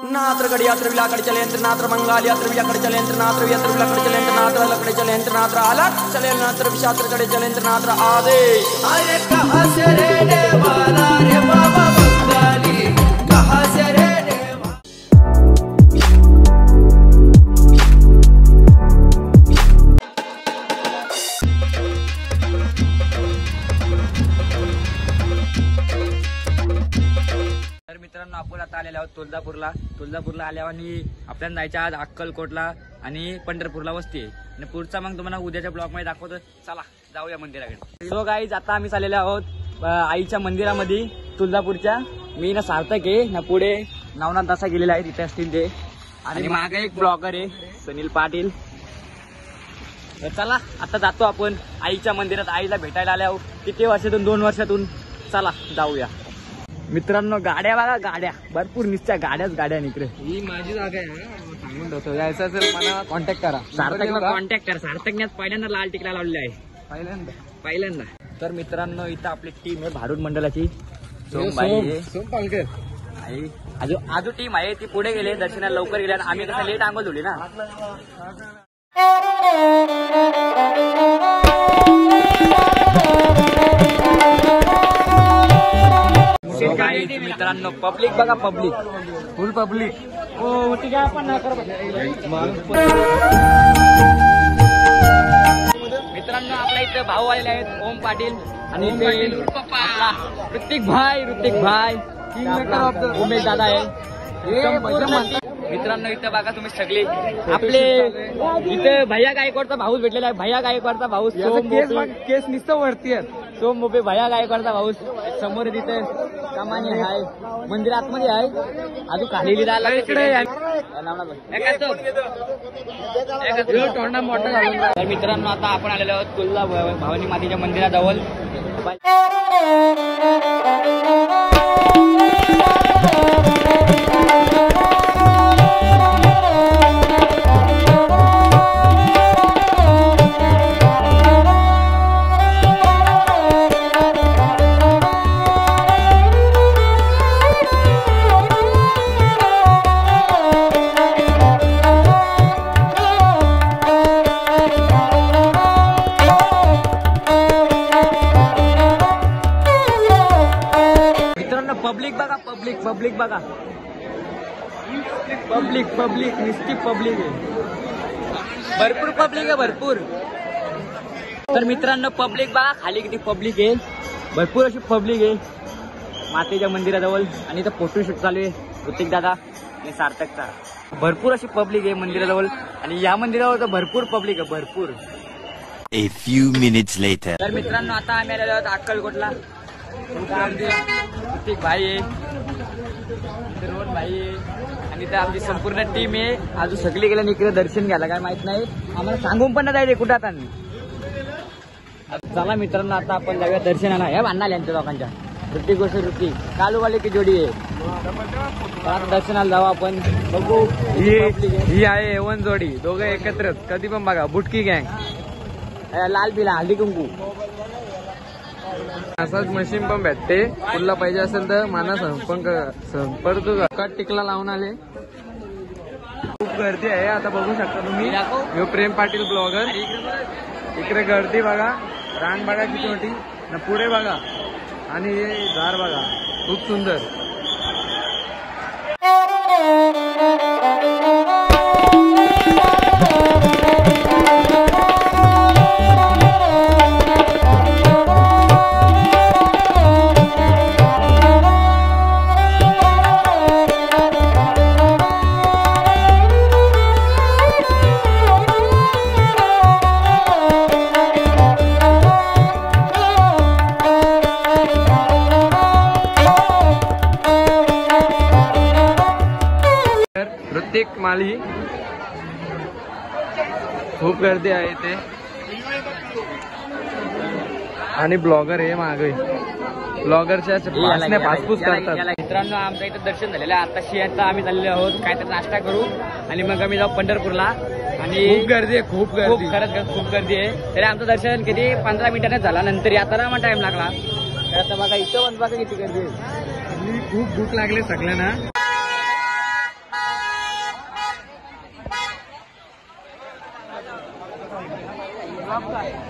नात्र गड़ी यात्र विलाकड़ चले यंत्र नात्र मंगाल यात्र विलाकड़ चले यंत्र नात्र यंत्र विलाकड़ चले यंत्र नात्र लकड़े चले यंत्र नात्र अलग चले नात्र विशास्त्र कड़े चले यंत्र नात्र आदेश। अरे कहाँ से रहने वाला रे बाबा बंगाली, कहाँ से रहने मित्रांनो आपण आता आलेलो आहोत तुळजापूरला आल्यावर आणि आपल्याला जायचं आज अक्कलकोटला आणि पंढरपूरला वस्ती आहे आणि पुढचा मग तुम्हाला उद्याच्या ब्लॉग मध्ये दाखवतो। चला जाऊया मंदिराकडे। सो गाईज आता आम्ही चाललेलो आहोत आईच्या मंदिरामध्ये तुळजापूरच्या। मी ना सार्थक आहे ना पुढे नवनाथ दासा गेलेला आहे तिथे असतील ते आणि मागे एक ब्लॉगर आहे सुनील पाटील। चला आता जातो आपण आईच्या मंदिरात, आईला भेटायला आल्या किती वर्षातून 2 वर्षातून। चला जाऊया मित्रांनो। गाड्या बघा, गाड्या भरपूर निसत्या गाड्या इकडे। ही माझी जागा आहे सांगून ठेवतो, यायचं असेल मला कॉन्टॅक्ट करा, सार्थकला कॉन्टॅक्ट करा। सार्थकने पहिल्यांदा लाल टिकला लावलेला आहे, पहिल्यांदा। तर मित्रांनो इथं आपली टीम आहे भारूड मंडळाची। सोम पालकर आजू टीम आहे ती पुढे गेले दर्शनाला लवकर गेले आणि आम्ही कसं लेट आंघोळ धुली ना। मित्रांनो पब्लिक बघा, पब्लिक फुल पब्लिक। हो ठीक आहे आपण मित्रांनो आपल्या इथं भाऊ आलेले आहेत ओम पाटील आणि ऋतिक भाई उमेश दादा आहे। मित्रांनो इथं बघा तुम्ही सगळे आपले इथं भैया गायकवाडचा भाऊस भेटलेला आहे। भैया गायकवाडचा भाऊस केस नुसतं वरती आहेत। सोम मोपे भैया गायकवाडचा भाऊस समोर तिथे कमानी आहे, मंदिर आतमध्ये आहे। अजून खाली जायला इकडे तर मित्रांनो आता आपण आलेलो आहोत तुळजा भवानी मातेच्या मंदिराजवळ। पब्लिक बघा, पब्लिक निस्ती पब्लिक आहे, भरपूर पब्लिक आहे भरपूर। तर मित्रांनो पब्लिक बघा खाली किती पब्लिक आहे, भरपूर अशी पब्लिक आहे मातेच्या मंदिराजवळ। आणि इथं फोटोशूट चालू आहे ऋतिक दादा आणि सार्थकचा। भरपूर अशी पब्लिक आहे मंदिराजवळ आणि या मंदिरावर तर भरपूर पब्लिक आहे, भरपूर। A few minutes later. तर मित्रांनो आता आम्ही आलेलो आहोत अक्कलकोटला। ऋतिक भाई आहे, रोहन भाई आहे आणि इथं आमची संपूर्ण टीम आहे। अजून सगळी गेल्या इकडे दर्शन घ्यायला काय माहित नाही, आम्हाला सांगून पण नाही जायचे कुठं आता। चला मित्रांनो आता आपण जाऊया दर्शनाला। या भांडणाला यांच्या लोकांच्या ऋतिक गोष्ट ऋतिक कालूवाली की जोडी आहे। आता दर्शनाला जाऊ आपण, बघू। ही आहे एवन जोडी, दोघं एकत्रच कधी पण बघा, बुटकी गँग। लाल बिला हल्दी कुंकू असाच मशीन पण भेटते, तुला पाहिजे असेल तर मला संपर्क कट टिकला लावून आले। खूप गर्दी आहे आता बघू शकता तुम्ही। यो प्रेम पाटील ब्लॉगर, इकडे गर्दी बघा, रांग बघा किती मोठी ना, पुढे बघा आणि हे झाड बघा खूप सुंदर। ऋतिक माली, खूप गर्दी आहे इथे आणि ब्लॉगर हे मागे ब्लॉगरच्या पासपूस करतात। मित्रांनो आमच्या इथं दर्शन झालेलं आहे, आता शियाचा आम्ही चाललेलो आहोत काहीतरी नाश्ता करू आणि मग आम्ही जाऊ पंढरपूरला। आणि खूप गर्दी आहे, खूप खरंच खूप गर्दी आहे। तरी आमचं दर्शन किती 15 मिनिटांनी झाला, नंतर यात्रा मग टाइम लागला। आता बघा इथं पण बघा किती गर्दी आहे, खूप भूक लागली सगळ्यांना। काय